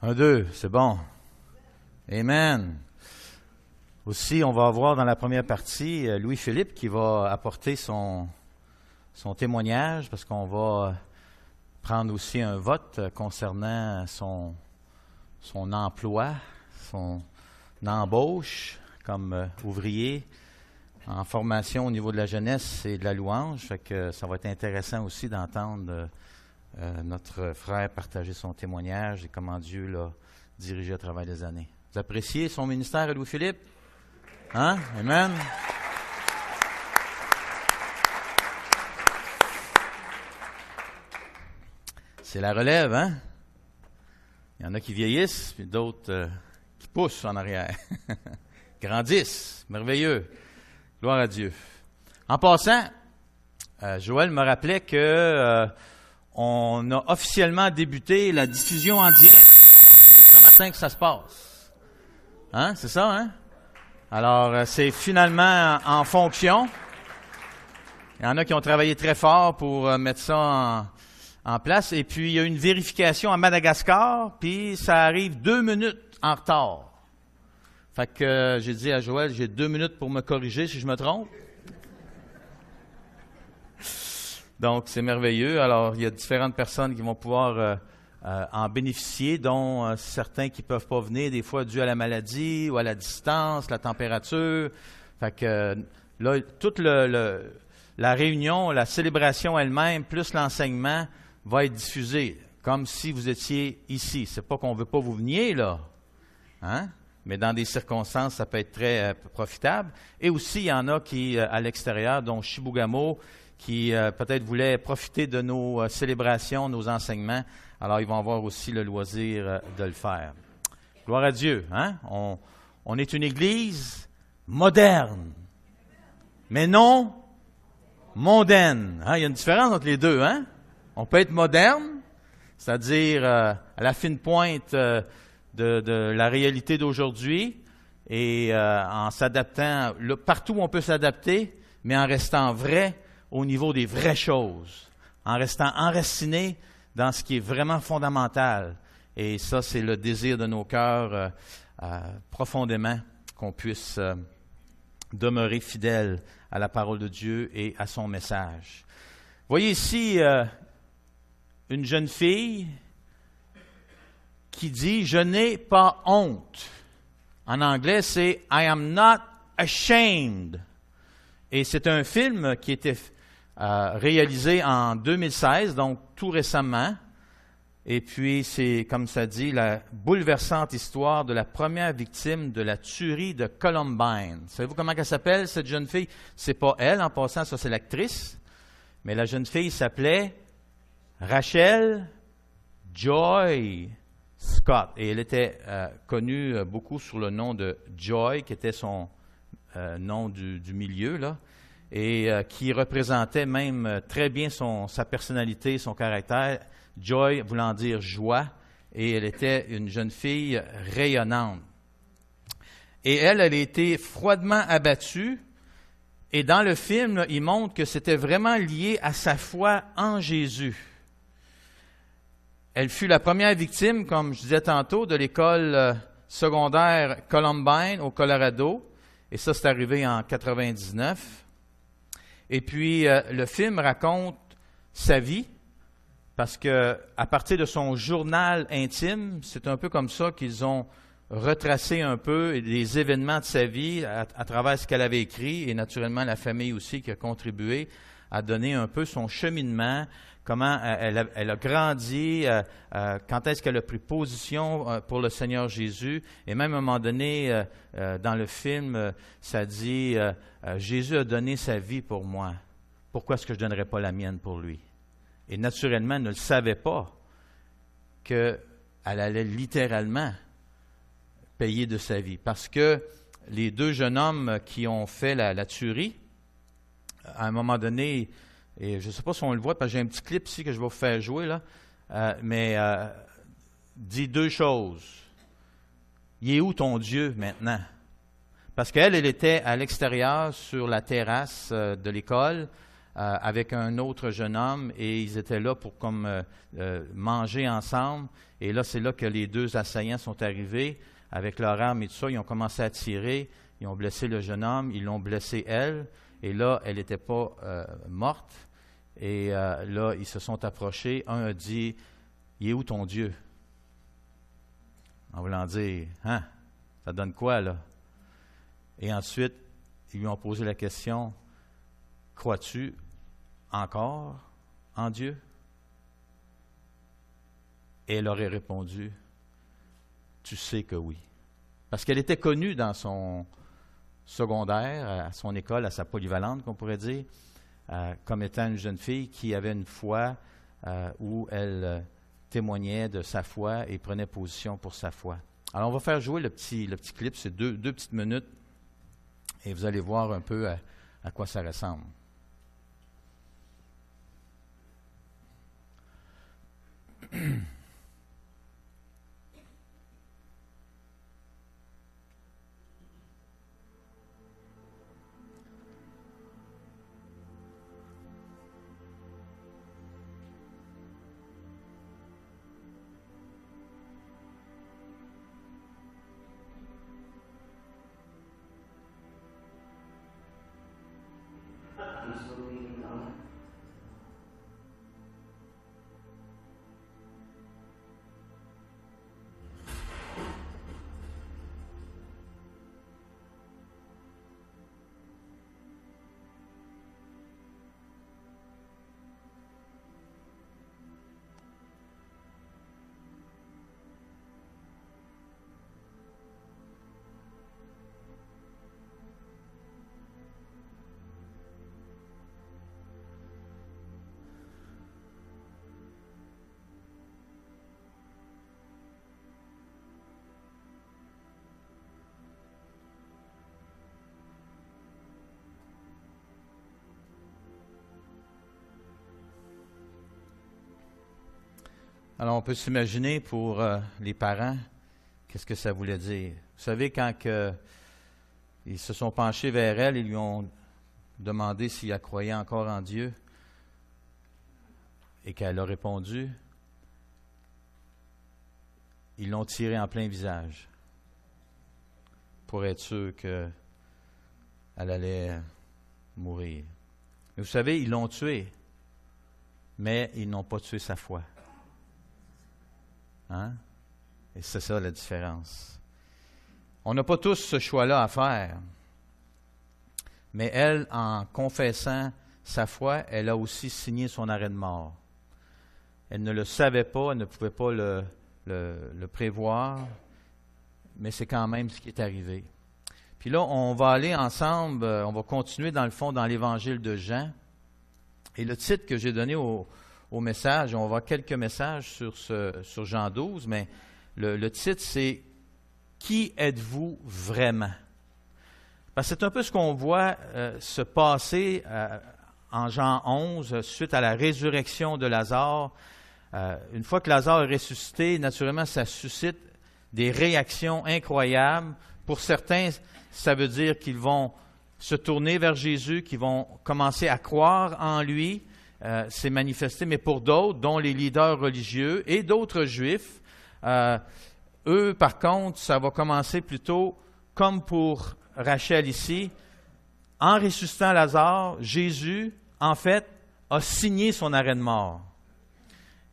Un, deux, c'est bon. Amen. Aussi, on va voir dans la première partie Louis-Philippe qui va apporter son témoignage parce qu'on va prendre aussi un vote concernant son emploi, son embauche comme ouvrier en formation au niveau de la jeunesse et de la louange. Fait que ça va être intéressant aussi d'entendre notre frère partager son témoignage et comment Dieu l'a dirigé à travers les années. Vous appréciez son ministère, Louis-Philippe? Hein? Amen. C'est la relève, hein? Il y en a qui vieillissent, puis d'autres qui poussent en arrière. Grandissent. Merveilleux. Gloire à Dieu. En passant, Joël me rappelait que on a officiellement débuté la diffusion en direct. C'est ce matin que ça se passe. Hein? C'est ça, hein? Alors, c'est finalement en fonction. Il y en a qui ont travaillé très fort pour mettre ça en place. Et puis, il y a une vérification à Madagascar, puis ça arrive 2 minutes en retard. Fait que j'ai dit à Joël, j'ai 2 minutes pour me corriger si je me trompe. Donc, c'est merveilleux. Alors, il y a différentes personnes qui vont pouvoir en bénéficier, dont certains qui ne peuvent pas venir, des fois dû à la maladie ou à la distance, la température. Fait que là, toute la réunion, la célébration elle-même, plus l'enseignement, va être diffusée, comme si vous étiez ici. C'est pas qu'on ne veut pas vous veniez, là. Hein? Mais dans des circonstances, ça peut être très profitable. Et aussi, il y en a qui, à l'extérieur, dont Chibougamau, qui peut-être voulaient profiter de nos célébrations, nos enseignements. Alors, ils vont avoir aussi le loisir de le faire. Gloire à Dieu. Hein? On est une église moderne, mais non mondaine. Hein? Il y a une différence entre les deux. Hein? On peut être moderne, c'est-à-dire à la fine pointe de la réalité d'aujourd'hui et en s'adaptant, partout où on peut s'adapter, mais en restant vrai au niveau des vraies choses, en restant enraciné dans ce qui est vraiment fondamental. Et ça, c'est le désir de nos cœurs profondément, qu'on puisse demeurer fidèle à la parole de Dieu et à son message. Voyez ici une jeune fille qui dit « Je n'ai pas honte ». En anglais, c'est « I am not ashamed ». Et c'est un film qui était réalisé en 2016, donc tout récemment. Et puis, c'est, comme ça dit, la bouleversante histoire de la première victime de la tuerie de Columbine. Savez-vous comment elle s'appelle, cette jeune fille? C'est pas elle, en passant, ça c'est l'actrice. Mais la jeune fille s'appelait Rachel Joy Scott. Et elle était connue beaucoup sous le nom de Joy, qui était son nom du milieu, là. Et qui représentait même très bien sa personnalité, son caractère. Joy voulant dire joie, et elle était une jeune fille rayonnante. Et elle a été froidement abattue, et dans le film, là, il montre que c'était vraiment lié à sa foi en Jésus. Elle fut la première victime, comme je disais tantôt, de l'école secondaire Columbine au Colorado, et ça c'est arrivé en 99. Et puis, le film raconte sa vie, parce que à partir de son journal intime, c'est un peu comme ça qu'ils ont retracé un peu les événements de sa vie à travers ce qu'elle avait écrit, et naturellement la famille aussi qui a contribué à donner un peu son cheminement, comment elle a grandi, quand est-ce qu'elle a pris position pour le Seigneur Jésus. Et même à un moment donné, dans le film, ça dit Jésus a donné sa vie pour moi. Pourquoi est-ce que je ne donnerais pas la mienne pour lui? Et naturellement, elle ne le savait pas qu'elle allait littéralement payer de sa vie. Parce que les 2 jeunes hommes qui ont fait la tuerie, à un moment donné, et je ne sais pas si on le voit, parce que j'ai un petit clip ici que je vais vous faire jouer, là, mais dit 2 choses. Il est où ton Dieu maintenant? Parce qu'elle, elle était à l'extérieur sur la terrasse de l'école, avec un autre jeune homme et ils étaient là pour manger ensemble. Et là, c'est là que les deux assaillants sont arrivés avec leur arme et tout ça. Ils ont commencé à tirer, ils ont blessé le jeune homme, ils l'ont blessé elle. Et là, elle n'était pas morte. Et là, ils se sont approchés. Un a dit, « Il est où ton Dieu? » En voulant dire, « Hein? Ça donne quoi, là? » Et ensuite, ils lui ont posé la question, « Crois-tu encore en Dieu? » Et elle aurait répondu, « Tu sais que oui. » Parce qu'elle était connue dans son secondaire, à son école, à sa polyvalente, qu'on pourrait dire, comme étant une jeune fille qui avait une foi où elle témoignait de sa foi et prenait position pour sa foi. Alors, on va faire jouer le petit clip, c'est deux petites minutes, et vous allez voir un peu à quoi ça ressemble. Alors, on peut s'imaginer pour les parents, qu'est-ce que ça voulait dire. Vous savez, quand ils se sont penchés vers elle, ils lui ont demandé si elle croyait encore en Dieu, et qu'elle a répondu, ils l'ont tiré en plein visage pour être sûr qu'elle allait mourir. Mais vous savez, ils l'ont tué, mais ils n'ont pas tué sa foi. Hein? Et c'est ça la différence. On n'a pas tous ce choix-là à faire. Mais elle, en confessant sa foi, elle a aussi signé son arrêt de mort. Elle ne le savait pas, elle ne pouvait pas le prévoir, mais c'est quand même ce qui est arrivé. Puis là, on va aller ensemble, on va continuer dans le fond dans l'Évangile de Jean. Et le titre que j'ai donné au message, on va voir quelques messages sur Jean 12, mais le titre, c'est « Qui êtes-vous vraiment? » Parce que c'est un peu ce qu'on voit se passer en Jean 11, suite à la résurrection de Lazare. Une fois que Lazare est ressuscité, naturellement, ça suscite des réactions incroyables. Pour certains, ça veut dire qu'ils vont se tourner vers Jésus, qu'ils vont commencer à croire en lui. C'est manifesté, mais pour d'autres, dont les leaders religieux et d'autres juifs, eux, par contre, ça va commencer plutôt comme pour Rachel ici. En ressuscitant Lazare, Jésus, en fait, a signé son arrêt de mort.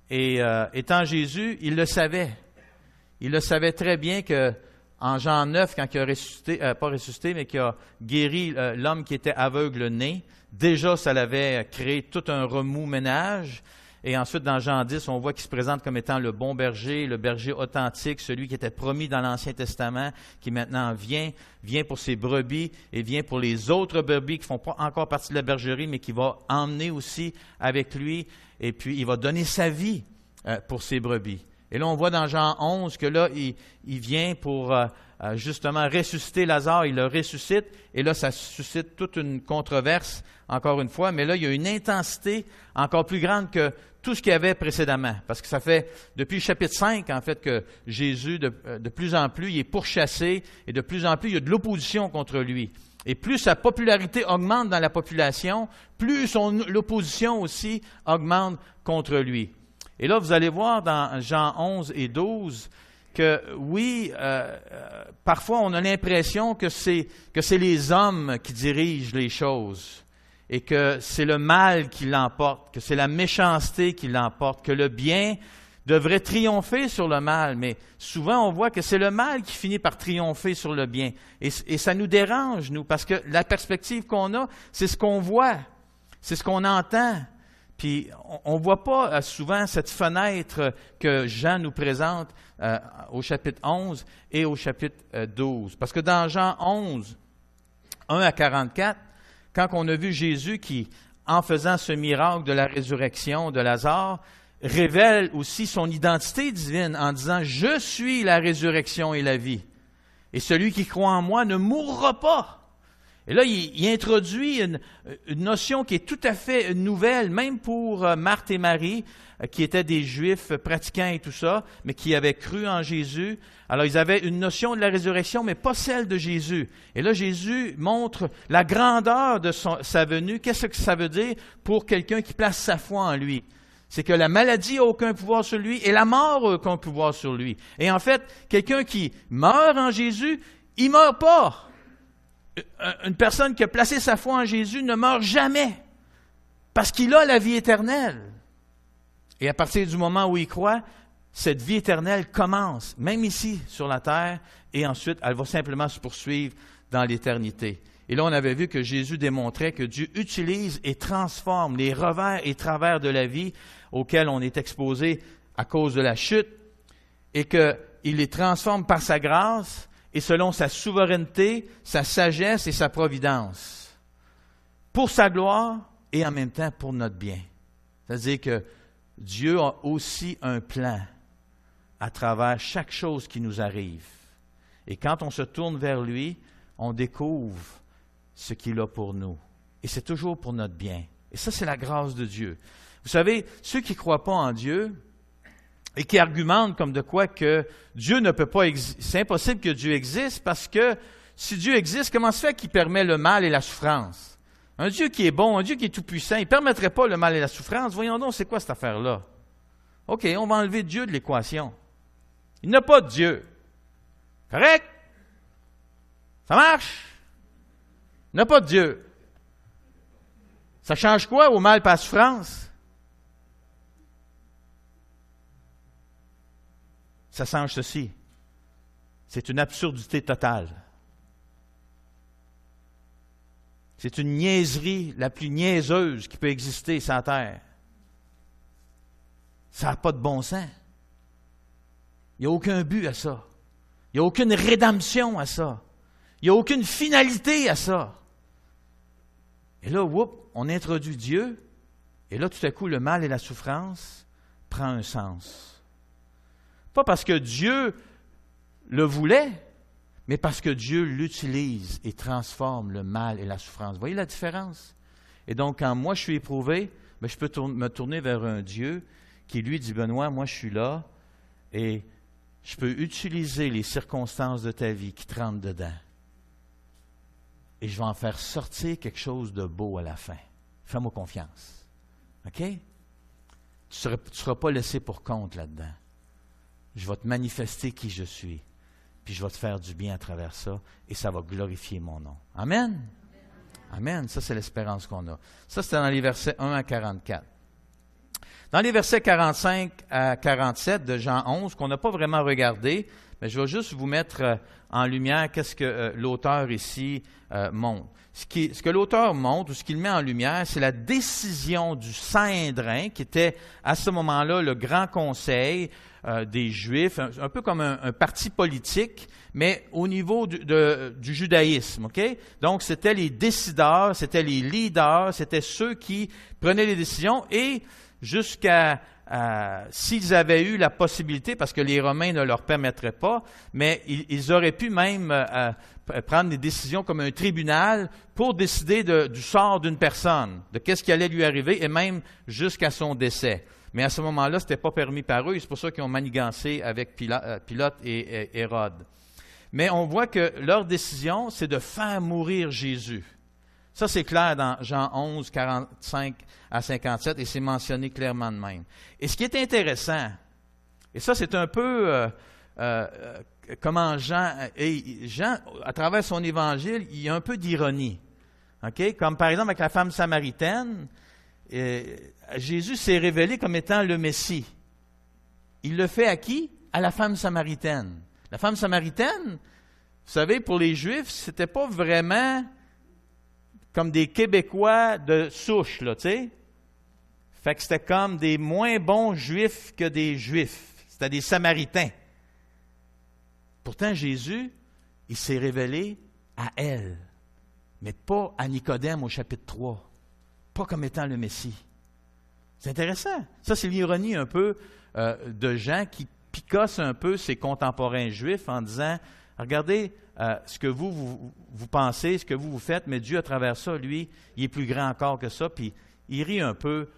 Et étant Jésus, il le savait. Il le savait très bien que en Jean 9, quand il a ressuscité, pas ressuscité, mais qu'il a guéri l'homme qui était aveugle-né, déjà, ça l'avait créé tout un remous-ménage. Et ensuite, dans Jean 10, on voit qu'il se présente comme étant le bon berger, le berger authentique, celui qui était promis dans l'Ancien Testament, qui maintenant vient pour ses brebis et vient pour les autres brebis qui ne font pas encore partie de la bergerie, mais qui va emmener aussi avec lui. Et puis, il va donner sa vie pour ses brebis. Et là, on voit dans Jean 11 que là, il vient pour justement ressusciter Lazare, il le ressuscite, et là, ça suscite toute une controverse, encore une fois, mais là, il y a une intensité encore plus grande que tout ce qu'il y avait précédemment, parce que ça fait depuis le chapitre 5, en fait, que Jésus, de plus en plus, il est pourchassé, et de plus en plus, il y a de l'opposition contre lui. Et plus sa popularité augmente dans la population, plus l'opposition aussi augmente contre lui. Et là, vous allez voir dans Jean 11 et 12 que oui, parfois on a l'impression que c'est les hommes qui dirigent les choses et que c'est le mal qui l'emporte, que c'est la méchanceté qui l'emporte, que le bien devrait triompher sur le mal, mais souvent on voit que c'est le mal qui finit par triompher sur le bien. Et ça nous dérange, nous, parce que la perspective qu'on a, c'est ce qu'on voit, c'est ce qu'on entend. Puis on ne voit pas souvent cette fenêtre que Jean nous présente au chapitre 11 et au chapitre 12. Parce que dans Jean 11, 1 à 44, quand on a vu Jésus qui, en faisant ce miracle de la résurrection de Lazare, révèle aussi son identité divine en disant « Je suis la résurrection et la vie. Et celui qui croit en moi ne mourra pas. » Et là, il introduit une notion qui est tout à fait nouvelle, même pour Marthe et Marie, qui étaient des Juifs pratiquants et tout ça, mais qui avaient cru en Jésus. Alors, ils avaient une notion de la résurrection, mais pas celle de Jésus. Et là, Jésus montre la grandeur de sa venue. Qu'est-ce que ça veut dire pour quelqu'un qui place sa foi en lui? C'est que la maladie n'a aucun pouvoir sur lui et la mort n'a aucun pouvoir sur lui. Et en fait, quelqu'un qui meurt en Jésus, il ne meurt pas. Une personne qui a placé sa foi en Jésus ne meurt jamais parce qu'il a la vie éternelle. Et à partir du moment où il croit, cette vie éternelle commence, même ici sur la terre, et ensuite elle va simplement se poursuivre dans l'éternité. Et là, on avait vu que Jésus démontrait que Dieu utilise et transforme les revers et travers de la vie auxquels on est exposé à cause de la chute, et qu'il les transforme par sa grâce et selon sa souveraineté, sa sagesse et sa providence, pour sa gloire et en même temps pour notre bien. C'est-à-dire que Dieu a aussi un plan à travers chaque chose qui nous arrive. Et quand on se tourne vers lui, on découvre ce qu'il a pour nous. Et c'est toujours pour notre bien. Et ça, c'est la grâce de Dieu. Vous savez, ceux qui ne croient pas en Dieu et qui argumentent comme de quoi que Dieu ne peut pas exister, c'est impossible que Dieu existe parce que si Dieu existe, comment se fait qu'il permet le mal et la souffrance? Un Dieu qui est bon, un Dieu qui est tout-puissant, il ne permettrait pas le mal et la souffrance. Voyons donc, c'est quoi cette affaire-là? OK, on va enlever Dieu de l'équation. Il n'a pas de Dieu. Correct? Ça marche? Il n'a pas de Dieu. Ça change quoi au mal et à la souffrance? Ça change ceci. C'est une absurdité totale. C'est une niaiserie la plus niaiseuse qui peut exister sur la terre. Ça n'a pas de bon sens. Il n'y a aucun but à ça. Il n'y a aucune rédemption à ça. Il n'y a aucune finalité à ça. Et là, on introduit Dieu, et là, tout à coup, le mal et la souffrance prend un sens. Pas parce que Dieu le voulait, mais parce que Dieu l'utilise et transforme le mal et la souffrance. Vous voyez la différence? Et donc, quand moi je suis éprouvé, je peux me tourner vers un Dieu qui lui dit, Benoît, moi je suis là et je peux utiliser les circonstances de ta vie qui te rentrent dedans. Et je vais en faire sortir quelque chose de beau à la fin. Fais-moi confiance. OK? Tu ne seras pas laissé pour compte là-dedans. Je vais te manifester qui je suis. Puis je vais te faire du bien à travers ça. Et ça va glorifier mon nom. Amen? Amen. Ça, c'est l'espérance qu'on a. Ça, c'était dans les versets 1 à 44. Dans les versets 45 à 47 de Jean 11, qu'on n'a pas vraiment regardé, mais je vais juste vous mettre en lumière qu'est-ce que l'auteur ici montre. Ce que l'auteur montre, ou ce qu'il met en lumière, c'est la décision du Sanhédrin, qui était à ce moment-là le grand conseil des Juifs, un peu comme un parti politique, mais au niveau du judaïsme. Okay? Donc, c'était les décideurs, c'était les leaders, c'était ceux qui prenaient les décisions et jusqu'à s'ils avaient eu la possibilité, parce que les Romains ne leur permettraient pas, mais ils auraient pu même prendre des décisions comme un tribunal pour décider du sort d'une personne, de qu'est-ce qui allait lui arriver, et même jusqu'à son décès. Mais à ce moment-là, ce n'était pas permis par eux, et c'est pour ça qu'ils ont manigancé avec Pilate et Hérode. Mais on voit que leur décision, c'est de faire mourir Jésus. Ça, c'est clair dans Jean 11, 45 à 57, et c'est mentionné clairement de même. Et ce qui est intéressant, et ça, c'est un peu comment Jean, à travers son évangile, il y a un peu d'ironie. Okay? Comme par exemple avec la femme samaritaine, Jésus s'est révélé comme étant le Messie. Il le fait à qui? À la femme samaritaine. La femme samaritaine, vous savez, pour les Juifs, c'était pas vraiment comme des Québécois de souche, là, tu sais. Fait que c'était comme des moins bons Juifs que des Juifs. C'était des Samaritains. Pourtant, Jésus, il s'est révélé à elle, mais pas à Nicodème au chapitre 3. Pas comme étant le Messie. C'est intéressant. Ça, c'est l'ironie un peu de Jean qui picasse un peu ses contemporains juifs en disant, regardez ce que vous pensez, ce que vous faites, mais Dieu, à travers ça, lui, il est plus grand encore que ça, puis il rit un peu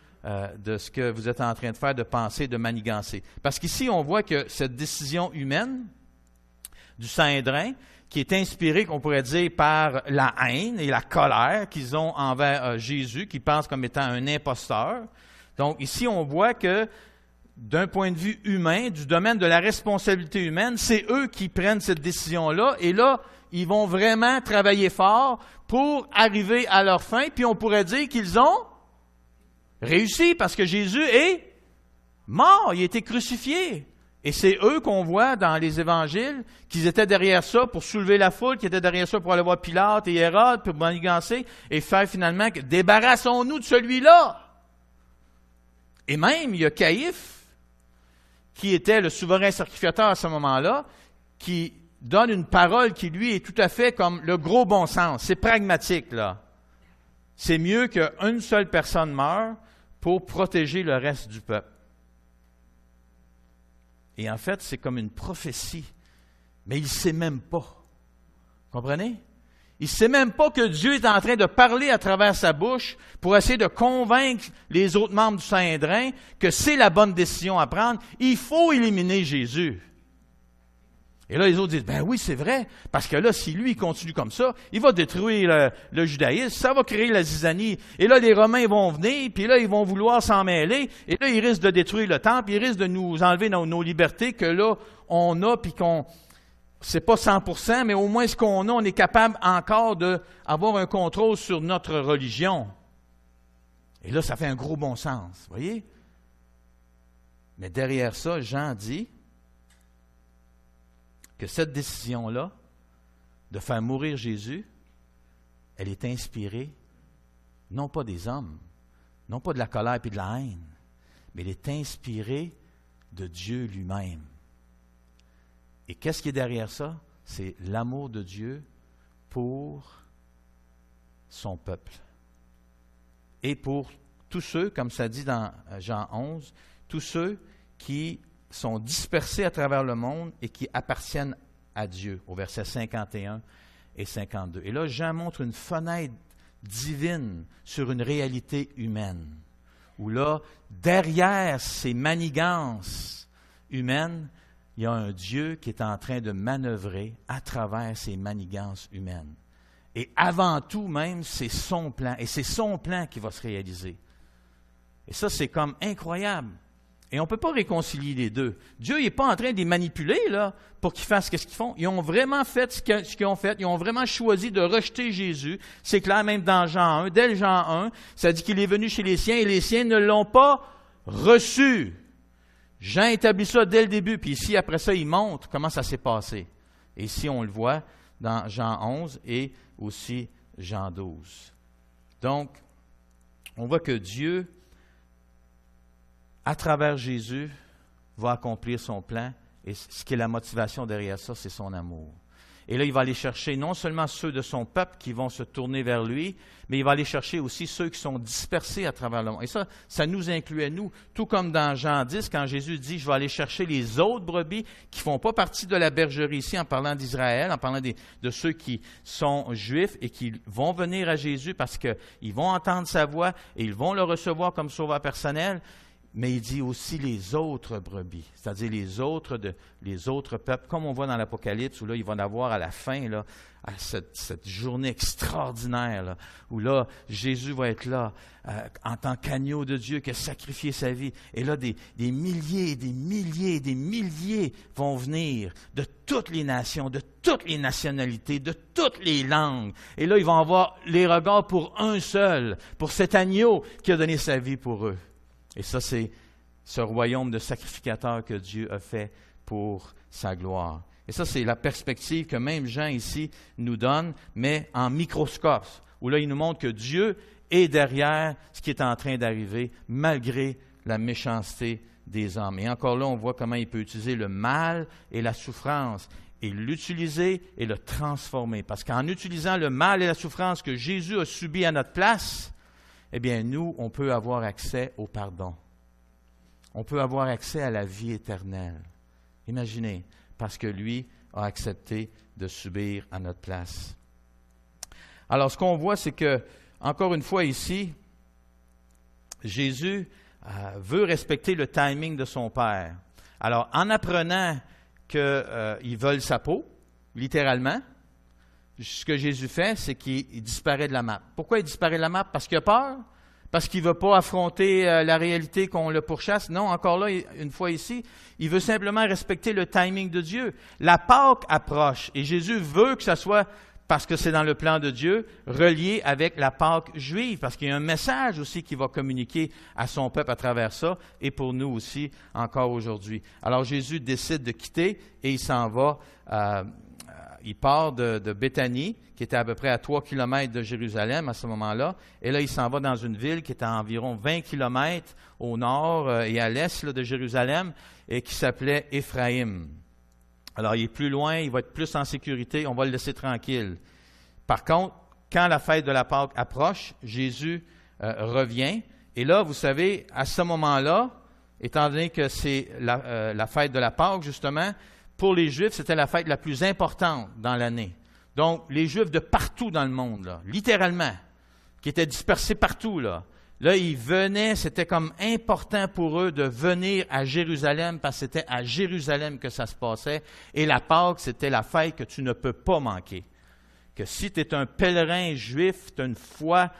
de ce que vous êtes en train de faire, de penser, de manigancer. Parce qu'ici, on voit que cette décision humaine du Sanhédrin, qui est inspirée, qu'on pourrait dire, par la haine et la colère qu'ils ont envers Jésus, qu'ils pensent comme étant un imposteur. Donc ici, on voit que d'un point de vue humain, du domaine de la responsabilité humaine, c'est eux qui prennent cette décision-là. Et là, ils vont vraiment travailler fort pour arriver à leur fin. Puis on pourrait dire qu'ils ont réussi parce que Jésus est mort, il a été crucifié. Et c'est eux qu'on voit dans les évangiles, qu'ils étaient derrière ça pour soulever la foule, qu'ils étaient derrière ça pour aller voir Pilate et Hérode, pour manigancer et faire finalement que débarrassons-nous de celui-là. Et même, il y a Caïphe, qui était le souverain sacrificateur à ce moment-là, qui donne une parole qui, lui, est tout à fait comme le gros bon sens. C'est pragmatique, là. C'est mieux qu'une seule personne meure pour protéger le reste du peuple. Et en fait, c'est comme une prophétie. Mais il ne sait même pas. Comprenez? Il ne sait même pas que Dieu est en train de parler à travers sa bouche pour essayer de convaincre les autres membres du Sanhédrin que c'est la bonne décision à prendre. Il faut éliminer Jésus. Et là, les autres disent, ben oui, c'est vrai, parce que là, si lui, il continue comme ça, il va détruire le judaïsme, ça va créer la zizanie. Et là, les Romains vont venir, puis là, ils vont vouloir s'en mêler, et là, ils risquent de détruire le temple, ils risquent de nous enlever nos libertés que là, on a, puis qu'on... C'est pas 100%, mais au moins ce qu'on a, on est capable encore d'avoir un contrôle sur notre religion. Et là, ça fait un gros bon sens, voyez? Mais derrière ça, Jean dit que cette décision-là, de faire mourir Jésus, elle est inspirée, non pas des hommes, non pas de la colère et de la haine, mais elle est inspirée de Dieu lui-même. Et qu'est-ce qui est derrière ça? C'est l'amour de Dieu pour son peuple. Et pour tous ceux, comme ça dit dans Jean 11, tous ceux qui sont dispersés à travers le monde et qui appartiennent à Dieu, au verset 51 et 52. Et là, Jean montre une fenêtre divine sur une réalité humaine, où là, derrière ces manigances humaines, il y a un Dieu qui est en train de manœuvrer à travers ces manigances humaines. Et avant tout même, c'est son plan. Et c'est son plan qui va se réaliser. Et ça, c'est comme incroyable. Et on ne peut pas réconcilier les deux. Dieu n'est pas en train de les manipuler là, pour qu'ils fassent ce qu'ils font. Ils ont vraiment fait ce qu'ils ont fait. Ils ont vraiment choisi de rejeter Jésus. C'est clair, même dans Jean 1. Dès Jean 1, ça dit qu'il est venu chez les siens et les siens ne l'ont pas reçu. Jean établit ça dès le début, puis ici, après ça, il montre comment ça s'est passé. Et ici, on le voit dans Jean 11 et aussi Jean 12. Donc, on voit que Dieu, à travers Jésus, va accomplir son plan, et ce qui est la motivation derrière ça, c'est son amour. Et là, il va aller chercher non seulement ceux de son peuple qui vont se tourner vers lui, mais il va aller chercher aussi ceux qui sont dispersés à travers le monde. Et ça nous inclut à nous, tout comme dans Jean 10, quand Jésus dit « Je vais aller chercher les autres brebis qui ne font pas partie de la bergerie ici, en parlant d'Israël, en parlant de ceux qui sont juifs et qui vont venir à Jésus parce qu'ils vont entendre sa voix et ils vont le recevoir comme sauveur personnel. » mais il dit aussi les autres brebis, c'est-à-dire les autres peuples, comme on voit dans l'Apocalypse, où là, il va en avoir à la fin, là, à cette journée extraordinaire, là, où là, Jésus va être là, en tant qu'agneau de Dieu qui a sacrifié sa vie. Et là, des milliers, des milliers, des milliers vont venir de toutes les nations, de toutes les nationalités, de toutes les langues. Et là, ils vont avoir les regards pour un seul, pour cet agneau qui a donné sa vie pour eux. Et ça, c'est ce royaume de sacrificateurs que Dieu a fait pour sa gloire. Et ça, c'est la perspective que même Jean ici nous donne, mais en microscope, où là, il nous montre que Dieu est derrière ce qui est en train d'arriver, malgré la méchanceté des hommes. Et encore là, on voit comment il peut utiliser le mal et la souffrance, et l'utiliser et le transformer. Parce qu'en utilisant le mal et la souffrance que Jésus a subi à notre place, eh bien, nous, on peut avoir accès au pardon. On peut avoir accès à la vie éternelle. Imaginez, parce que lui a accepté de subir à notre place. Alors, ce qu'on voit, c'est que, encore une fois ici, Jésus veut respecter le timing de son Père. Alors, en apprenant qu'ils veulent sa peau, littéralement, ce que Jésus fait, c'est qu'il disparaît de la map. Pourquoi il disparaît de la map? Parce qu'il a peur? Parce qu'il ne veut pas affronter la réalité qu'on le pourchasse? Non, encore là, une fois ici, il veut simplement respecter le timing de Dieu. La Pâque approche et Jésus veut que ça soit, parce que c'est dans le plan de Dieu, relié avec la Pâque juive, parce qu'il y a un message aussi qu'il va communiquer à son peuple à travers ça, et pour nous aussi, encore aujourd'hui. Alors Jésus décide de quitter et il s'en va. Il part de Béthanie, qui était à peu près à 3 kilomètres de Jérusalem à ce moment-là. Et là, il s'en va dans une ville qui est à environ 20 kilomètres au nord et à l'est de Jérusalem, et qui s'appelait Éphraïm. Alors, il est plus loin, il va être plus en sécurité, on va le laisser tranquille. Par contre, quand la fête de la Pâque approche, Jésus revient. Et là, vous savez, à ce moment-là, étant donné que c'est la fête de la Pâque, justement, pour les Juifs, c'était la fête la plus importante dans l'année. Donc, les Juifs de partout dans le monde, là, littéralement, qui étaient dispersés partout, là, ils venaient, c'était comme important pour eux de venir à Jérusalem, parce que c'était à Jérusalem que ça se passait. Et la Pâque, c'était la fête que tu ne peux pas manquer. Que si tu es un pèlerin juif, tu as une foi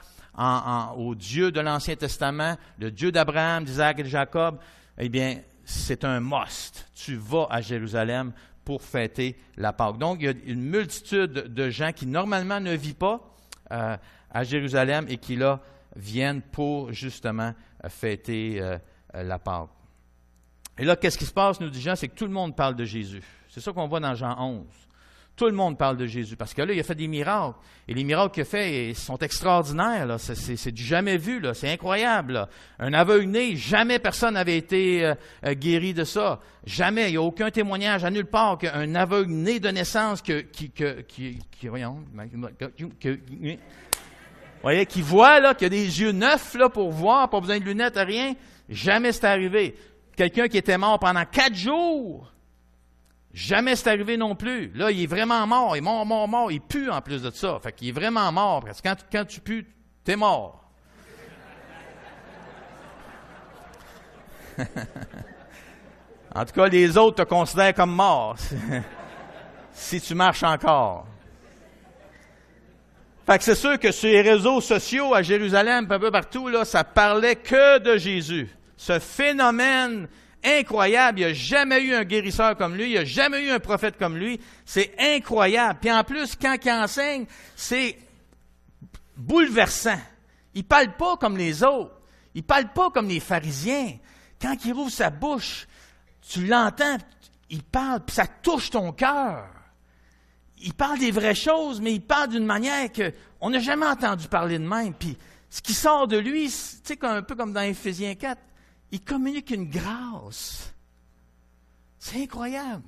au Dieu de l'Ancien Testament, le Dieu d'Abraham, d'Isaac et de Jacob, eh bien, c'est un must. Tu vas à Jérusalem pour fêter la Pâque. Donc, il y a une multitude de gens qui, normalement, ne vivent pas à Jérusalem et qui, là, viennent pour, justement, fêter la Pâque. Et là, qu'est-ce qui se passe, nous dit Jean, c'est que tout le monde parle de Jésus. C'est ça qu'on voit dans Jean 11. Tout le monde parle de Jésus, parce que là, il a fait des miracles. Et les miracles qu'il a faits sont extraordinaires. Là. C'est du jamais vu. Là. C'est incroyable. Là. Un aveugle-né, jamais personne n'avait été guéri de ça. Jamais. Il n'y a aucun témoignage à nulle part qu'un aveugle-né de naissance qui voit, là, qui a des yeux neufs là, pour voir, pas besoin de lunettes, rien. Jamais c'est arrivé. Quelqu'un qui était mort pendant 4 jours, jamais c'est arrivé non plus. Là, il est vraiment mort. Il est mort. Il pue en plus de ça. Fait qu'il est vraiment mort. Parce que quand tu pues, t'es mort. En tout cas, les autres te considèrent comme mort. Si tu marches encore. Fait que c'est sûr que sur les réseaux sociaux à Jérusalem, un peu partout, là, ça parlait que de Jésus. Ce phénomène incroyable. Il n'y a jamais eu un guérisseur comme lui. Il n'y a jamais eu un prophète comme lui. C'est incroyable. Puis en plus, quand il enseigne, c'est bouleversant. Il ne parle pas comme les autres. Il ne parle pas comme les pharisiens. Quand il rouvre sa bouche, tu l'entends, il parle, puis ça touche ton cœur. Il parle des vraies choses, mais il parle d'une manière qu'on n'a jamais entendu parler de même. Puis ce qui sort de lui, tu sais, un peu comme dans Éphésiens 4, il communique une grâce. C'est incroyable.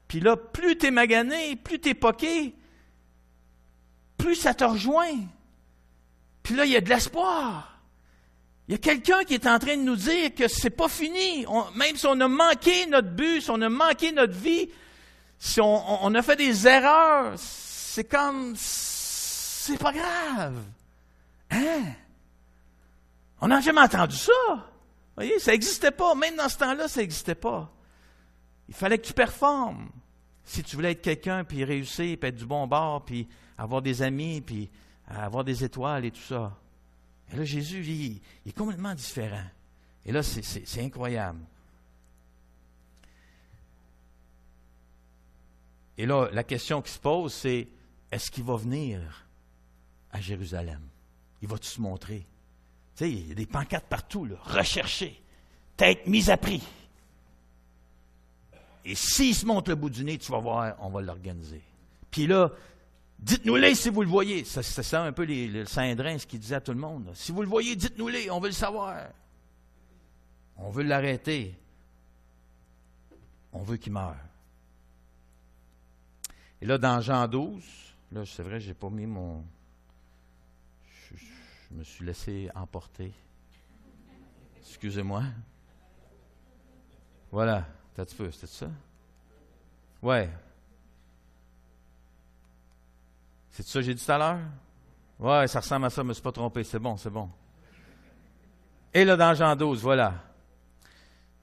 Puis là, plus tu es magané, plus tu es poqué, plus ça te rejoint. Puis là, il y a de l'espoir. Il y a quelqu'un qui est en train de nous dire que c'est pas fini. Même si on a manqué notre but, si on a manqué notre vie, si on a fait des erreurs, c'est comme, c'est pas grave. Hein? On n'a jamais entendu ça. Voyez, ça n'existait pas. Même dans ce temps-là, ça n'existait pas. Il fallait que tu performes. Si tu voulais être quelqu'un, puis réussir, puis être du bon bord, puis avoir des amis, puis avoir des étoiles et tout ça. Et là, Jésus, il est complètement différent. Et là, c'est incroyable. Et là, la question qui se pose, c'est, est-ce qu'il va venir à Jérusalem? Il va-tu se montrer? Tu sais, il y a des pancartes partout, là. Recherché, tête mise à prix. Et s'il se montre le bout du nez, tu vas voir, on va l'organiser. Puis là, dites-nous-les si vous le voyez. Ça sent un peu le Saint-Drin, ce qu'il disait à tout le monde. Là. Si vous le voyez, dites-nous-les, on veut le savoir. On veut l'arrêter. On veut qu'il meure. Et là, dans Jean 12, là, c'est vrai, je n'ai pas mis mon... Je me suis laissé emporter. Excusez-moi. Voilà. T'as un petit peu, c'était ça? Ouais. C'est ça que j'ai dit tout à l'heure? Ouais, ça ressemble à ça, je ne me suis pas trompé. C'est bon, c'est bon. Et là, dans Jean 12, voilà.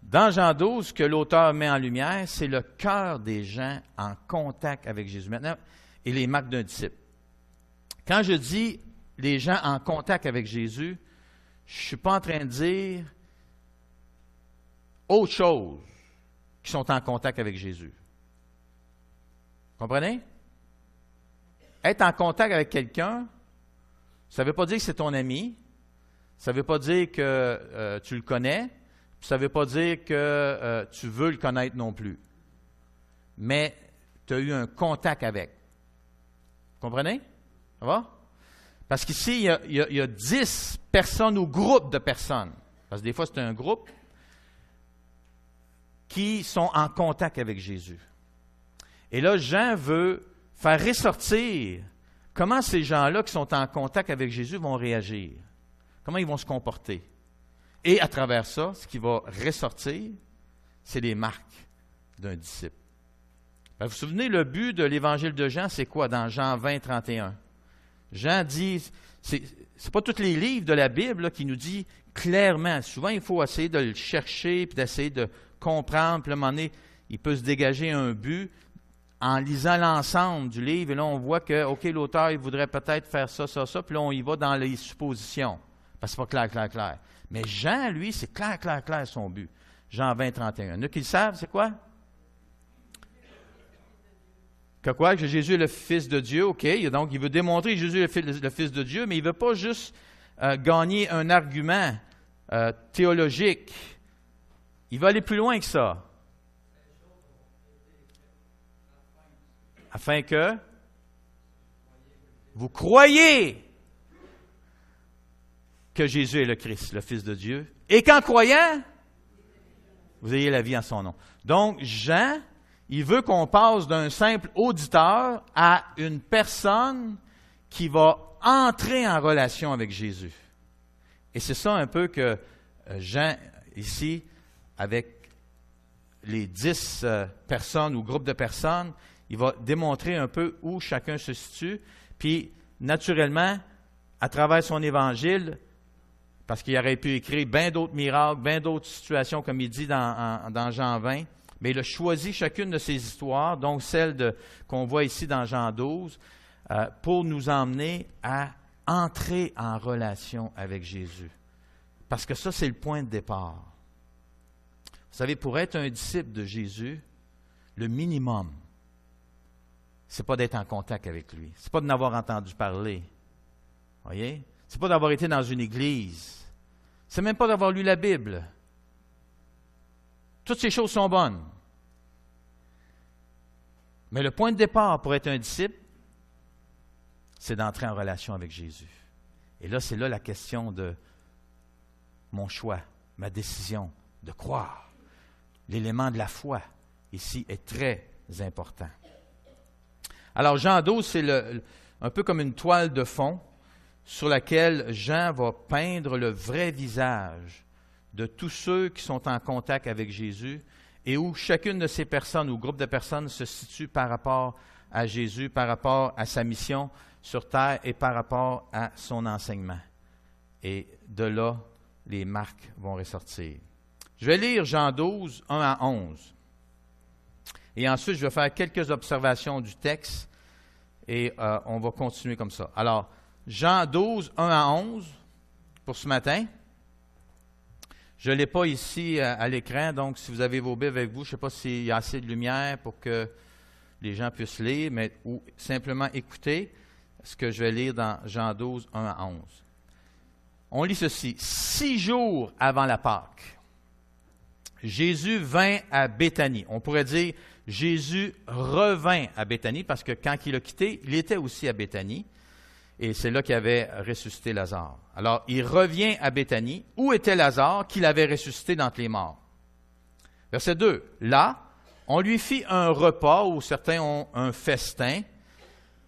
Dans Jean 12, ce que l'auteur met en lumière, c'est le cœur des gens en contact avec Jésus. Maintenant, et les marques d'un disciple. Quand je dis les gens en contact avec Jésus, je ne suis pas en train de dire autre chose qui sont en contact avec Jésus. Comprenez? Être en contact avec quelqu'un, ça ne veut pas dire que c'est ton ami, ça ne veut pas dire que tu le connais, ça ne veut pas dire que tu veux le connaître non plus. Mais tu as eu un contact avec. Vous comprenez? Ça va? Parce qu'ici, il y a 10 personnes ou groupes de personnes. Parce que des fois, c'est un groupe qui sont en contact avec Jésus. Et là, Jean veut faire ressortir comment ces gens-là qui sont en contact avec Jésus vont réagir. Comment ils vont se comporter. Et à travers ça, ce qui va ressortir, c'est les marques d'un disciple. Vous vous souvenez, le but de l'évangile de Jean, c'est quoi dans Jean 20, 31? Jean dit, c'est pas tous les livres de la Bible là, qui nous dit clairement. Souvent, il faut essayer de le chercher, puis d'essayer de comprendre. Puis à un moment donné, il peut se dégager un but en lisant l'ensemble du livre. Et là, on voit que, OK, l'auteur, il voudrait peut-être faire ça, ça, ça. Puis là, on y va dans les suppositions. Parce que c'est pas clair. Mais Jean, lui, c'est clair son but. Jean 20, 31. Il y en a qui le savent, c'est quoi? Que Jésus est le Fils de Dieu, OK. Donc, il veut démontrer que Jésus est le Fils de Dieu, mais il ne veut pas juste gagner un argument théologique. Il va aller plus loin que ça. Afin que vous croyez que Jésus est le Christ, le Fils de Dieu, et qu'en croyant, vous ayez la vie en son nom. Donc, Jean, il veut qu'on passe d'un simple auditeur à une personne qui va entrer en relation avec Jésus. Et c'est ça un peu que Jean, ici, avec les 10 personnes ou groupes de personnes, il va démontrer un peu où chacun se situe. Puis, naturellement, à travers son évangile, parce qu'il aurait pu écrire bien d'autres miracles, bien d'autres situations, comme il dit dans Jean 20, mais il a choisi chacune de ces histoires, donc celle qu'on voit ici dans Jean 12, pour nous emmener à entrer en relation avec Jésus. Parce que ça, c'est le point de départ. Vous savez, pour être un disciple de Jésus, le minimum, c'est pas d'être en contact avec lui. C'est pas de n'avoir entendu parler. Voyez? C'est pas d'avoir été dans une église. C'est même pas d'avoir lu la Bible. Toutes ces choses sont bonnes. Mais le point de départ pour être un disciple, c'est d'entrer en relation avec Jésus. Et là, c'est là la question de mon choix, ma décision de croire. L'élément de la foi, ici, est très important. Alors, Jean 12, c'est un peu comme une toile de fond sur laquelle Jean va peindre le vrai visage de tous ceux qui sont en contact avec Jésus et où chacune de ces personnes ou groupe de personnes se situe par rapport à Jésus, par rapport à sa mission sur terre et par rapport à son enseignement. Et de là, les marques vont ressortir. Je vais lire Jean 12, 1 à 11. Et ensuite, je vais faire quelques observations du texte et on va continuer comme ça. Alors, Jean 12, 1 à 11 pour ce matin. Je ne l'ai pas ici à l'écran, donc si vous avez vos Bibles avec vous, je ne sais pas s'il y a assez de lumière pour que les gens puissent lire, mais ou simplement écouter ce que je vais lire dans Jean 12, 1 à 11. On lit ceci. 6 jours avant la Pâque, Jésus vint à Béthanie. On pourrait dire Jésus revint à Béthanie parce que quand il a quitté, il était aussi à Béthanie. Et c'est là qu'il avait ressuscité Lazare. Alors, il revient à Béthanie. Où était Lazare qu'il avait ressuscité d'entre les morts? Verset 2. Là, on lui fit un repas, ou certains ont un festin.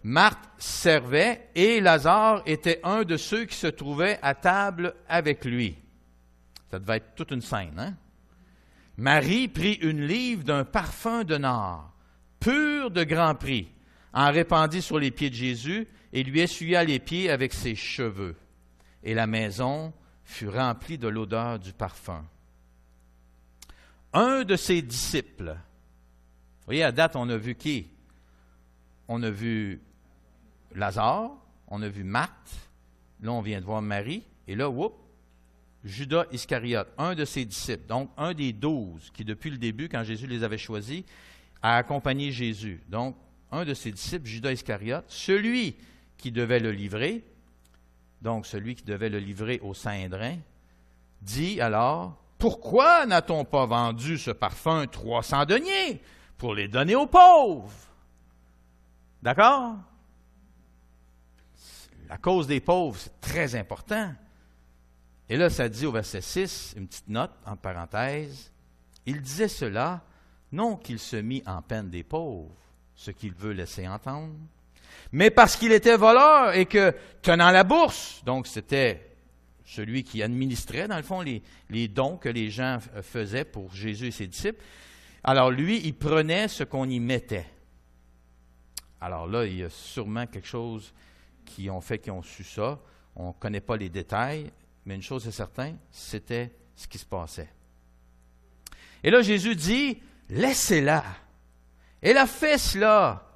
Marthe servait et Lazare était un de ceux qui se trouvaient à table avec lui. Ça devait être toute une scène, hein? Marie prit une livre d'un parfum de nard, pur de grand prix, en répandit sur les pieds de Jésus et lui essuya les pieds avec ses cheveux. Et la maison fut remplie de l'odeur du parfum. Un de ses disciples, vous voyez, à date, on a vu qui? On a vu Lazare, on a vu Marthe, là, on vient de voir Marie, et là, Judas Iscariote, un de ses disciples, donc un des 12 qui, depuis le début, quand Jésus les avait choisis, a accompagné Jésus. Donc, un de ses disciples, Judas Iscariote, celui qui devait le livrer, donc celui qui devait le livrer au Saint-Hédrin, dit alors, « Pourquoi n'a-t-on pas vendu ce parfum 300 deniers pour les donner aux pauvres? » D'accord? La cause des pauvres, c'est très important. Et là, ça dit au verset 6, une petite note, entre parenthèses, « Il disait cela, non qu'il se mit en peine des pauvres, ce qu'il veut laisser entendre, mais parce qu'il était voleur et que, tenant la bourse, donc c'était celui qui administrait, dans le fond, les dons que les gens faisaient pour Jésus et ses disciples, alors lui, il prenait ce qu'on y mettait. » Alors là, il y a sûrement quelque chose qui ont su ça. On ne connaît pas les détails, mais une chose est certaine, c'était ce qui se passait. Et là, Jésus dit, « Laissez-la. Elle a fait cela.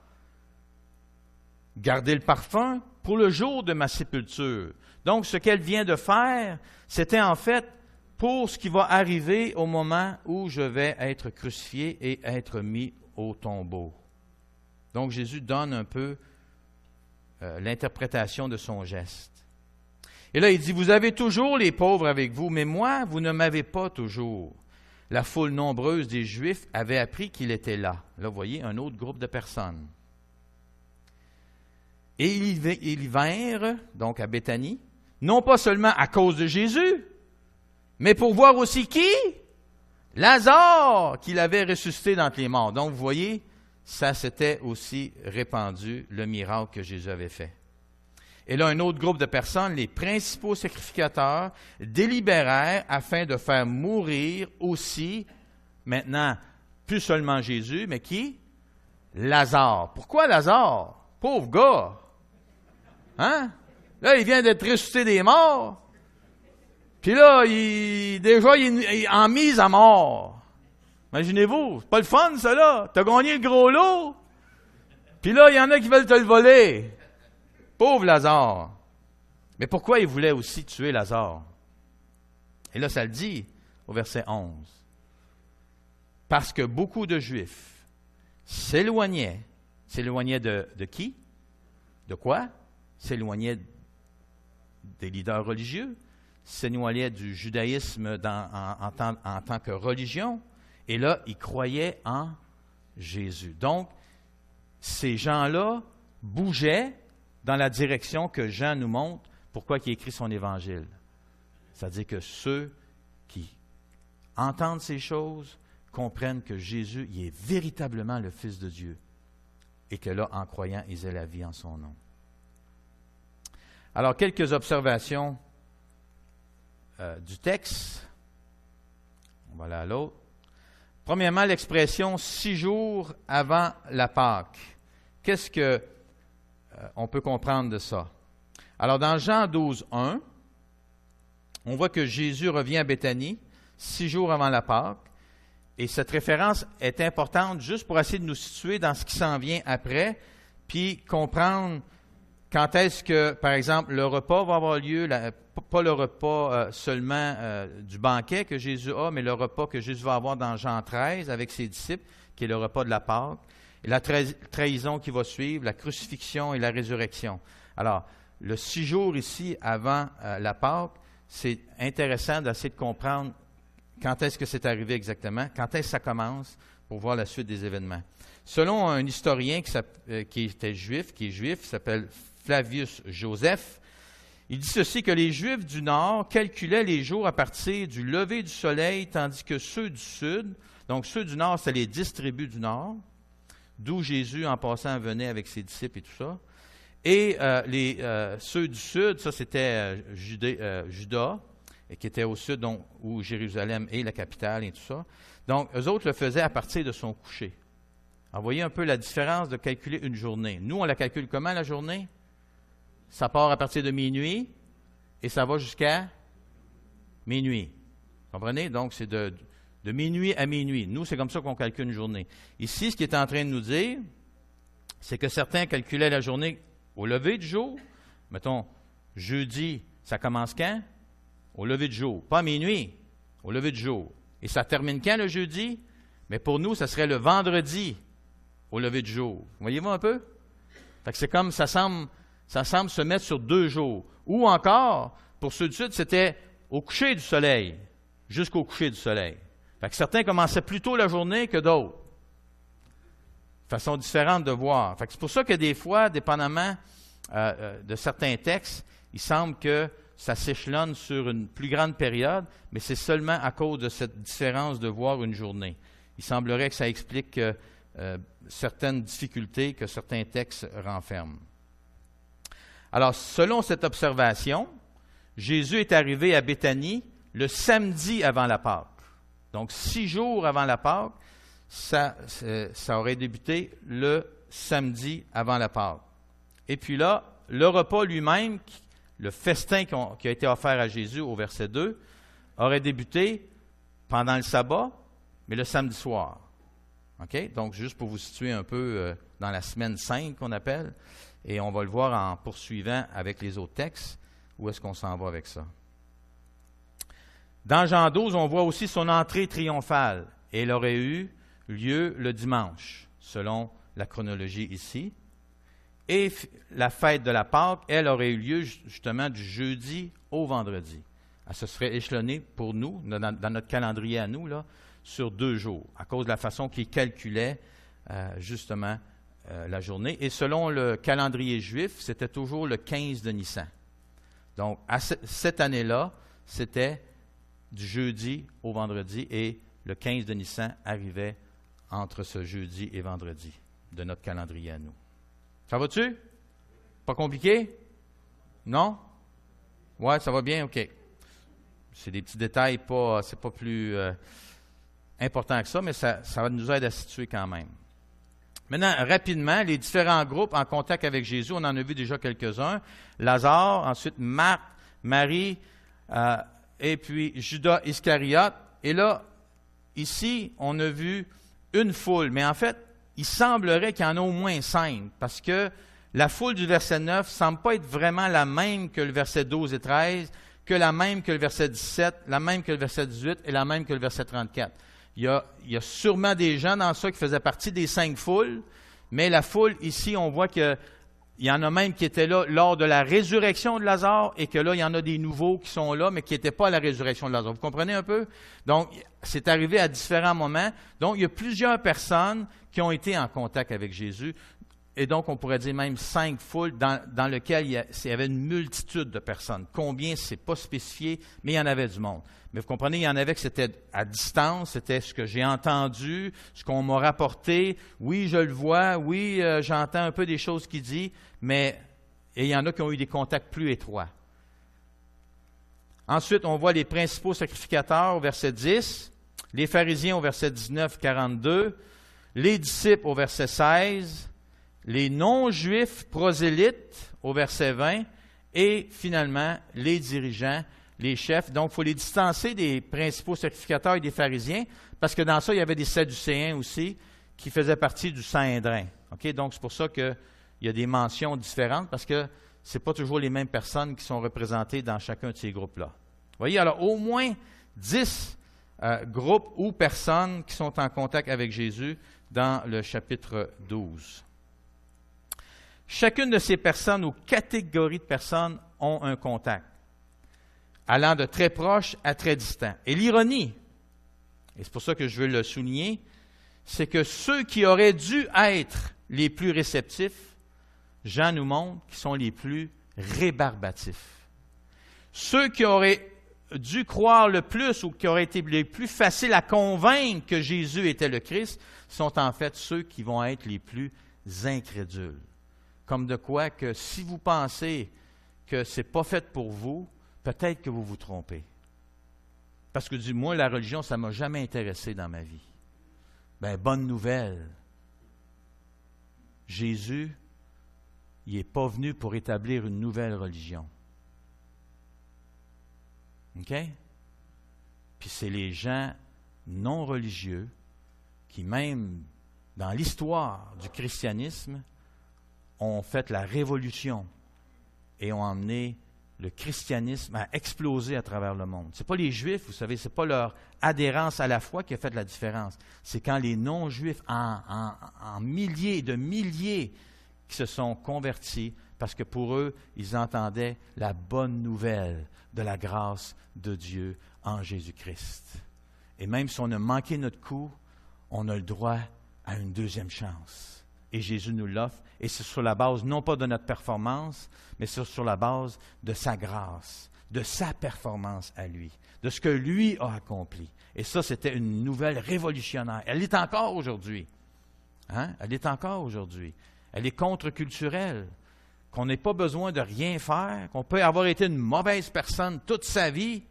Gardez le parfum pour le jour de ma sépulture. » Donc, ce qu'elle vient de faire, c'était en fait pour ce qui va arriver au moment où je vais être crucifié et être mis au tombeau. Donc, Jésus donne un peu l'interprétation de son geste. Et là, il dit, « Vous avez toujours les pauvres avec vous, mais moi, vous ne m'avez pas toujours. » La foule nombreuse des Juifs avait appris qu'il était là. Là, vous voyez, un autre groupe de personnes. Et ils vinrent, donc à Béthanie, non pas seulement à cause de Jésus, mais pour voir aussi qui? Lazare, qu'il avait ressuscité d'entre les morts. Donc, vous voyez, ça s'était aussi répandu, le miracle que Jésus avait fait. Et là, un autre groupe de personnes, les principaux sacrificateurs, délibérèrent afin de faire mourir aussi, maintenant, plus seulement Jésus, mais qui? Lazare. Pourquoi Lazare? Pauvre gars! Hein? Là, il vient d'être ressuscité des morts. Puis là, il est en mise à mort. Imaginez-vous, c'est pas le fun, ça, là. T'as gagné le gros lot. Puis là, il y en a qui veulent te le voler. Pauvre Lazare. Mais pourquoi il voulait aussi tuer Lazare? Et là, ça le dit au verset 11. Parce que beaucoup de Juifs s'éloignaient de qui? De quoi? S'éloignaient des leaders religieux, s'éloignaient du judaïsme en tant que religion, et là, ils croyaient en Jésus. Donc, ces gens-là bougeaient dans la direction que Jean nous montre, pourquoi il écrit son évangile. C'est-à-dire que ceux qui entendent ces choses comprennent que Jésus il est véritablement le Fils de Dieu et que là, en croyant, ils aient la vie en son nom. Alors, quelques observations du texte. On va aller à l'autre. Premièrement, l'expression « 6 jours avant la Pâque ». Qu'est-ce que on peut comprendre de ça? Alors, dans Jean 12, 1, on voit que Jésus revient à Béthanie 6 jours avant la Pâque. Et cette référence est importante juste pour essayer de nous situer dans ce qui s'en vient après, puis comprendre quand est-ce que, par exemple, le repas va avoir lieu, pas le repas seulement du banquet que Jésus a, mais le repas que Jésus va avoir dans Jean 13 avec ses disciples, qui est le repas de la Pâque, et la trahison qui va suivre, la crucifixion et la résurrection. Alors, le 6 jours ici avant la Pâque, c'est intéressant d'essayer de comprendre quand est-ce que c'est arrivé exactement, quand est-ce que ça commence, pour voir la suite des événements. Selon un historien qui est juif, il s'appelle Flavius Joseph, il dit ceci, que les Juifs du Nord calculaient les jours à partir du lever du soleil, tandis que ceux du Sud, donc ceux du Nord, c'est les 10 tribus du Nord, d'où Jésus, en passant, venait avec ses disciples et tout ça. Et ceux du Sud, ça c'était Juda, qui était au sud, donc, où Jérusalem est la capitale et tout ça. Donc, eux autres le faisaient à partir de son coucher. Alors, voyez un peu la différence de calculer une journée. Nous, on la calcule comment, la journée? Ça part à partir de minuit et ça va jusqu'à minuit. Vous comprenez? Donc, c'est de minuit à minuit. Nous, c'est comme ça qu'on calcule une journée. Ici, ce qu'il est en train de nous dire, c'est que certains calculaient la journée au lever du jour. Mettons, jeudi, ça commence quand? Au lever du jour. Pas à minuit, au lever du jour. Et ça termine quand, le jeudi? Mais pour nous, ça serait le vendredi, au lever du jour. Voyez-vous un peu? Fait que c'est comme, ça semble se mettre sur 2 jours. Ou encore, pour ceux du Sud, c'était au coucher du soleil, jusqu'au coucher du soleil. Fait que certains commençaient plus tôt la journée que d'autres. Façon différente de voir. Fait que c'est pour ça que des fois, dépendamment de certains textes, il semble que ça s'échelonne sur une plus grande période, mais c'est seulement à cause de cette différence de voir une journée. Il semblerait que ça explique certaines difficultés que certains textes renferment. Alors, selon cette observation, Jésus est arrivé à Béthanie le samedi avant la Pâque. Donc, 6 jours avant la Pâque, ça aurait débuté le samedi avant la Pâque. Et puis là, le repas lui-même, le festin qui a été offert à Jésus au verset 2, aurait débuté pendant le sabbat, mais le samedi soir. OK? Donc, juste pour vous situer un peu dans la semaine 5 qu'on appelle, et on va le voir en poursuivant avec les autres textes, où est-ce qu'on s'en va avec ça. Dans Jean 12, on voit aussi son entrée triomphale, et elle aurait eu lieu le dimanche, selon la chronologie ici. Et la fête de la Pâque, elle aurait eu lieu justement du jeudi au vendredi. Elle se serait échelonnée pour nous, dans notre calendrier à nous, là, sur 2 jours, à cause de la façon qu'il calculait justement la journée. Et selon le calendrier juif, c'était toujours le 15 de Nissan. Donc, cette année-là, c'était du jeudi au vendredi, et le 15 de Nissan arrivait entre ce jeudi et vendredi de notre calendrier à nous. Ça va-tu? Pas compliqué? Non? Ouais, ça va bien? OK. C'est des petits détails, c'est pas plus important que ça, mais ça nous aide à situer quand même. Maintenant, rapidement, les différents groupes en contact avec Jésus, on en a vu déjà quelques-uns. Lazare, ensuite Marthe, Marie, et puis Judas Iscariote. Et là, ici, on a vu une foule, mais en fait, il semblerait qu'il y en a au moins 5, parce que la foule du verset 9 ne semble pas être vraiment la même que le verset 12 et 13, que la même que le verset 17, la même que le verset 18 et la même que le verset 34. Il y a sûrement des gens dans ça qui faisaient partie des 5 foules, mais la foule ici, on voit qu'il y en a même qui étaient là lors de la résurrection de Lazare, et que là, il y en a des nouveaux qui sont là, mais qui n'étaient pas à la résurrection de Lazare. Vous comprenez un peu? Donc, c'est arrivé à différents moments. Donc, il y a plusieurs personnes qui ont été en contact avec Jésus. Et donc, on pourrait dire même 5 foules dans lesquelles il y avait une multitude de personnes. Combien, ce n'est pas spécifié, mais il y en avait du monde. Mais vous comprenez, il y en avait que c'était à distance, c'était ce que j'ai entendu, ce qu'on m'a rapporté. Oui, je le vois, oui, j'entends un peu des choses qu'il dit, mais il y en a qui ont eu des contacts plus étroits. Ensuite, on voit les principaux sacrificateurs au verset 10, les pharisiens au verset 19-42, les disciples au verset 16, les non-juifs prosélytes au verset 20, et finalement les dirigeants, les chefs. Donc, il faut les distancer des principaux sacrificateurs et des pharisiens, parce que dans ça, il y avait des sadducéens aussi qui faisaient partie du Sanhédrin. Okay? Donc, c'est pour ça qu'il y a des mentions différentes, parce que ce n'est pas toujours les mêmes personnes qui sont représentées dans chacun de ces groupes-là. Vous voyez, alors au moins 10 groupes ou personnes qui sont en contact avec Jésus dans le chapitre 12. Chacune de ces personnes ou catégories de personnes ont un contact, allant de très proche à très distant. Et l'ironie, et c'est pour ça que je veux le souligner, c'est que ceux qui auraient dû être les plus réceptifs, Jean nous montre qu'ils sont les plus rébarbatifs. Ceux qui auraient dû croire le plus ou qui auraient été les plus faciles à convaincre que Jésus était le Christ sont en fait ceux qui vont être les plus incrédules. Comme de quoi que si vous pensez que ce n'est pas fait pour vous, peut-être que vous vous trompez. Parce que dis-moi, la religion, ça ne m'a jamais intéressé dans ma vie. Bien, bonne nouvelle. Jésus, il n'est pas venu pour établir une nouvelle religion. OK? Puis c'est les gens non religieux qui, même dans l'histoire du christianisme, ont fait la révolution et ont emmené le christianisme à exploser à travers le monde. Ce n'est pas les Juifs, vous savez, ce n'est pas leur adhérence à la foi qui a fait la différence. C'est quand les non-Juifs, en milliers et de milliers, qui se sont convertis parce que pour eux, ils entendaient la bonne nouvelle de la grâce de Dieu en Jésus-Christ. Et même si on a manqué notre coup, on a le droit à une deuxième chance. Et Jésus nous l'offre, et c'est sur la base, non pas de notre performance, mais c'est sur la base de sa grâce, de sa performance à lui, de ce que lui a accompli. Et ça, c'était une nouvelle révolutionnaire. Elle l'est encore aujourd'hui. Hein? Elle l'est encore aujourd'hui. Elle est contre-culturelle, qu'on n'ait pas besoin de rien faire, qu'on peut avoir été une mauvaise personne toute sa vie,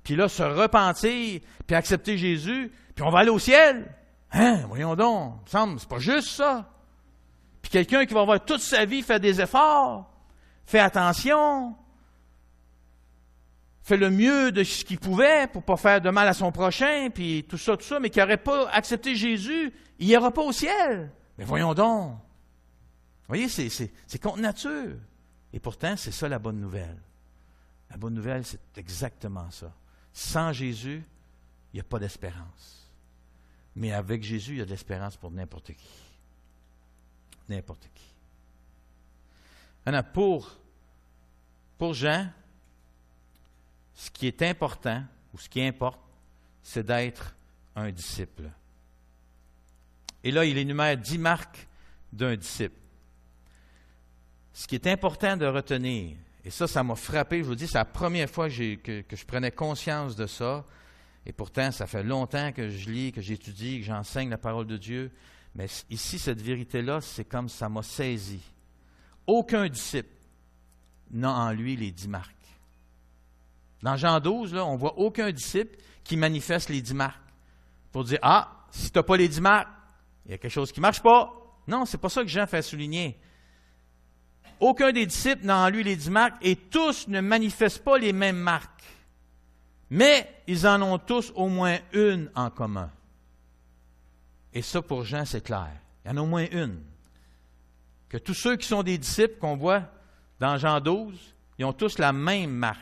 puis là, se repentir, puis accepter Jésus, puis on va aller au ciel. Hein? Voyons donc, il me semble, c'est pas juste ça. Puis quelqu'un qui va avoir toute sa vie fait des efforts, fait attention, fait le mieux de ce qu'il pouvait pour ne pas faire de mal à son prochain, puis tout ça, mais qui n'aurait pas accepté Jésus, il n'ira pas au ciel. Mais voyons donc. Vous voyez, c'est contre nature. Et pourtant, c'est ça la bonne nouvelle. La bonne nouvelle, c'est exactement ça. Sans Jésus, il n'y a pas d'espérance. Mais avec Jésus, il y a de l'espérance pour n'importe qui. N'importe qui. Maintenant, pour Jean, ce qui est important, ou ce qui importe, c'est d'être un disciple. Et là, il énumère 10 marques d'un disciple. Ce qui est important de retenir, et ça m'a frappé, je vous dis, c'est la première fois que je prenais conscience de ça, et pourtant, ça fait longtemps que je lis, que j'étudie, que j'enseigne la parole de Dieu, mais ici, cette vérité-là, c'est comme ça m'a saisi. Aucun disciple n'a en lui les 10 marques. Dans Jean 12, là, on ne voit aucun disciple qui manifeste les 10 marques pour dire « Ah, si tu n'as pas les 10 marques, il y a quelque chose qui ne marche pas. » Non, c'est pas ça que Jean fait souligner. Aucun des disciples n'a en lui les 10 marques et tous ne manifestent pas les mêmes marques. Mais ils en ont tous au moins une en commun. Et ça, pour Jean, c'est clair. Il y en a au moins une. Que tous ceux qui sont des disciples qu'on voit dans Jean 12, ils ont tous la même marque.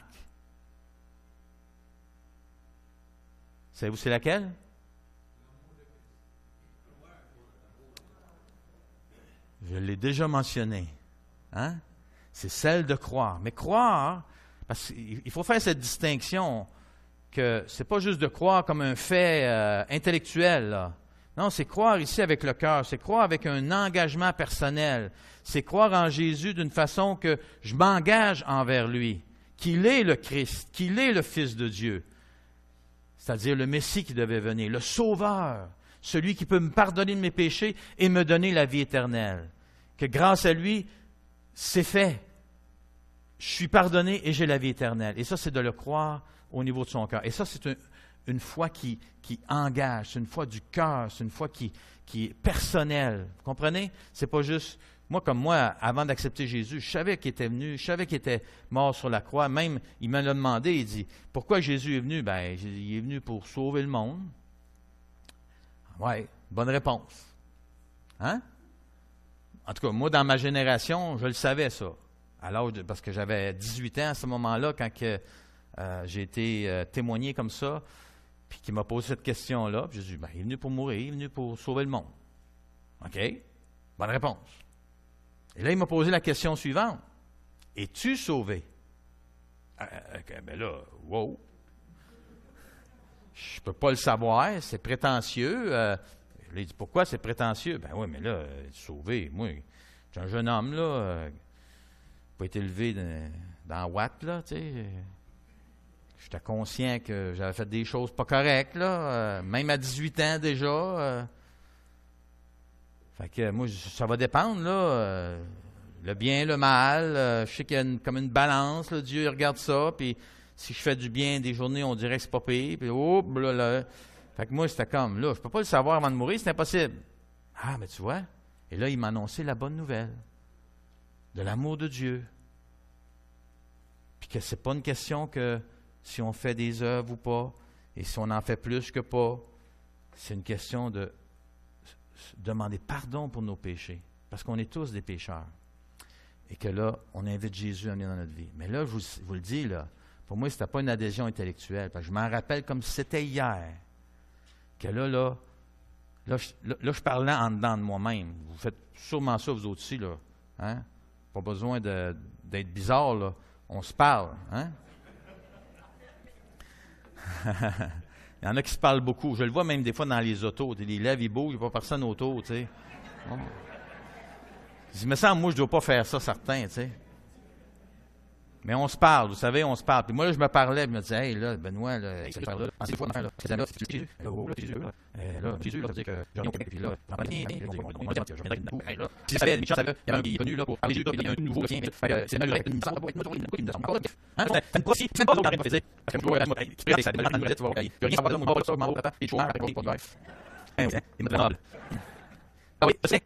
Savez-vous c'est laquelle? Je l'ai déjà mentionné. Hein? C'est celle de croire. Mais croire, parce qu'il faut faire cette distinction que ce n'est pas juste de croire comme un fait intellectuel. Là. Non, c'est croire ici avec le cœur, c'est croire avec un engagement personnel, c'est croire en Jésus d'une façon que je m'engage envers lui, qu'il est le Christ, qu'il est le Fils de Dieu, c'est-à-dire le Messie qui devait venir, le Sauveur, celui qui peut me pardonner de mes péchés et me donner la vie éternelle. Que grâce à lui, c'est fait. Je suis pardonné et j'ai la vie éternelle. Et ça, c'est de le croire au niveau de son cœur. Et ça, c'est une foi qui engage, c'est une foi du cœur, c'est une foi qui est personnelle. Vous comprenez? Ce n'est pas juste Moi, comme moi, avant d'accepter Jésus, je savais qu'il était venu, je savais qu'il était mort sur la croix. Même, il me l'a demandé, il dit, pourquoi Jésus est venu? Ben, il est venu pour sauver le monde. Oui, bonne réponse. Hein? En tout cas, moi, dans ma génération, je le savais, ça. Parce que j'avais 18 ans à ce moment-là, quand j'ai été témoigné comme ça, puis qu'il m'a posé cette question-là. Puis j'ai dit, ben, il est venu pour mourir, il est venu pour sauver le monde. OK? Bonne réponse. Et là, il m'a posé la question suivante. Es-tu sauvé? Ben là, wow. Je ne peux pas le savoir, c'est prétentieux. Je lui ai dit, pourquoi c'est prétentieux? Ben oui, mais là, sauvé, moi, je suis un jeune homme, là, pas été élevé dans Watt, là, tu sais. J'étais conscient que j'avais fait des choses pas correctes, là, même à 18 ans déjà. Fait que moi, ça va dépendre, là. Le bien, le mal. Je sais qu'il y a comme une balance, là. Dieu regarde ça, puis si je fais du bien des journées, on dirait que c'est pas pire. Puis, là. Fait que moi, c'était comme, là, je peux pas le savoir avant de mourir, c'est impossible. Ah, mais tu vois. Et là, il m'a annoncé la bonne nouvelle. De l'amour de Dieu. Puis que c'est pas une question que si on fait des œuvres ou pas, et si on en fait plus que pas, c'est une question de demander pardon pour nos péchés, parce qu'on est tous des pécheurs. Et que là, on invite Jésus à venir dans notre vie. Mais là, je vous le dis, là, pour moi, ce n'était pas une adhésion intellectuelle, parce que je m'en rappelle comme si c'était hier, que là, je parlais en dedans de moi-même. Vous faites sûrement ça, vous autres aussi, là. Hein? Pas besoin d'être bizarre, là. On se parle, hein? Il y en a qui se parlent beaucoup. Je le vois même des fois dans les autos. Les lèvres, ils bougent, il n'y a pas personne autour, tu sais. Bon. Il me semble, moi, je ne dois pas faire ça, certains, tu sais. Mais on se parle, vous savez, on se parle. Puis moi, là, je me parlais, je me disais, hey, là, Benoît, là, c'est là, c'est des fois, là, c'est là, c'est Jésus. Là, Jésus, là, Jésus, là, ça veut dire que j'ai rien au Québec, puis là, on va dire, on va dire que je viendrai beaucoup. Là, si ça savait, Michel savait, il y avait un qui est venu, là, pour parler Jésus, puis il y a un nouveau, le sien, c'est malheureux, il me semble pas être motoré, il me semble encore, hein, t'as une possible, c'est pas d'arrêt de physique. Parce que moi, tu peux ça, tu vas voir, je veux rien savoir de mon bord, ça, mon papa, et chômeur, avec mon life. Il me demande. Ah oui, je sais.